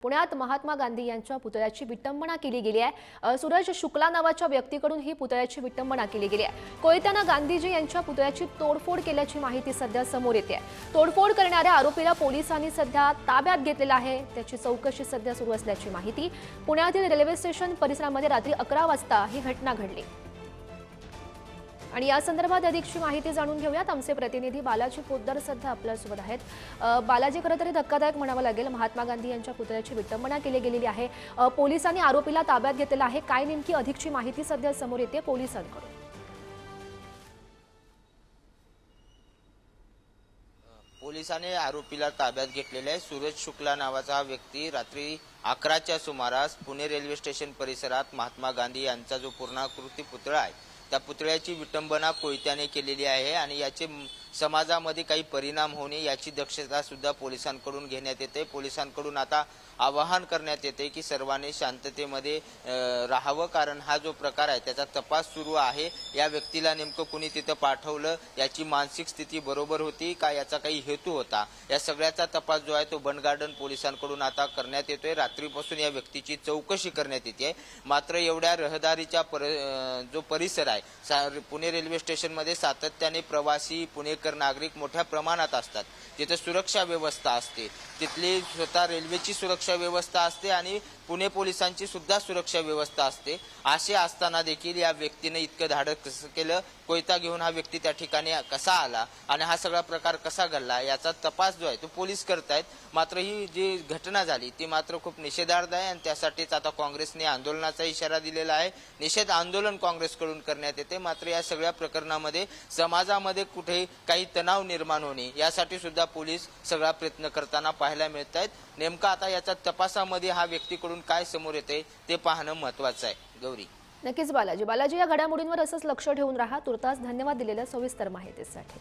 पुण्यात महात्मा गांधी यांच्या पुतळ्याची विटंबना केली गेली आहे। सूरज शुक्ला नावाच्या व्यक्तीकडून ही पुतळ्याची विटंबना केली गेली आहे। कोयत्यानं गांधीजी यांच्या पुतळ्याची तोडफोड केल्याची माहिती सध्या समोर येते आहे। तोडफोड करणाऱ्या आरोपीला पोलिसांनी सध्या ताब्यात घेतलेला आहे। त्याची चौकशी सध्या सुरू असल्याची माहिती। पुण्यातील रेल्वे स्टेशन परिसरामध्ये रात्री 11 वाजता ही घटना घडली आणि या संदर्भात अधिकची माहिती जाणून घेऊयात। आमचे प्रतिनिधी बालाजी पोद्दार सध्या आपल्यासोबत आहेत। बालाजी, खरं तरी धक्कादायक म्हणावं लागेल, महात्मा गांधी यांच्या पुतळ्याची विटंबना केली गेलेली आहे। पोलिसांनी आरोपीला ताब्यात घेतलेला आहे। काय नेमकी अधिकची माहिती सध्या समोर येते पोलिसांकडून? पोलिसांनी आरोपीला ताब्यात घेतलेला आहे। सूरज शुक्ला नावाचा हा व्यक्ती रात्री 11च्या सुमारास पुणे रेल्वे स्टेशन परिसरात महात्मा गांधी यांचा जो पूर्णाकृती पुतळा आहे त्या पुतळ्याची विटंबना कोयत्याने केलेली आहे आणि याचे समाजामध्ये काही परिणाम होणे याची दक्षता सुद्धा पोलिसांकडून घेण्यात येते। पोलिसांकडून आता आवाहन करण्यात येते की सर्वांनी शांततेमध्ये राहावं, कारण हा जो प्रकार आहे त्याचा तपास सुरू आहे। या व्यक्तीला नेमकं कुणी तिथं पाठवलं, याची मानसिक स्थिती बरोबर होती का, याचा काही हेतू होता, या सगळ्याचा तपास जो आहे तो बंड गार्डन पोलिसांकडून आता करण्यात येतोय। रात्रीपासून या व्यक्तीची चौकशी करण्यात येते। मात्र एवढ्या रहदारीचा जो परिसर आहे, पुणे रेल्वे स्टेशन मध्ये सातत्याने प्रवासी पुणेकर नागरिक मोठ्या प्रमाणात असतात। तिथे सुरक्षा व्यवस्था असते, तिथली स्वतः रेल्वेची सुरक्षा व्यवस्था असते आणि पुणे पोलिसांची सुद्धा सुरक्षा व्यवस्था असते। असे असताना देखील या व्यक्तीने इतकं धाडस कसं केलं, कोयता घेऊन हा व्यक्ती त्या ठिकाणी कसा आला आणि हा सगळा प्रकार कसा घडला याचा तपास जो आहे तो पोलीस करतायत। मात्र ही जी घटना झाली ती मात्र खूप निषेधार्ह आहे आणि त्यासाठीच आता काँग्रेसने आंदोलनाचा इशारा दिलेला आहे। निषेध आंदोलन काँग्रेसकडून करण्यात येते। मात्र या सगळ्या प्रकरणामध्ये समाजामध्ये कुठे काही तणाव निर्माण होणे यासाठी सुद्धा पोलीस सगळा प्रयत्न करताना पाहायला मिळत आहेत। नेमका आता याच्या तपासामध्ये हा व्यक्तीकडून काय समोर येते ते पाहणं महत्त्वाचं आहे। गौरी, नक्कीच बालाजी, या घडामोडींवर असंच लक्ष ठेवून राहा। तुर्तास धन्यवाद दिलेल्या सविस्तर माहितीसाठी।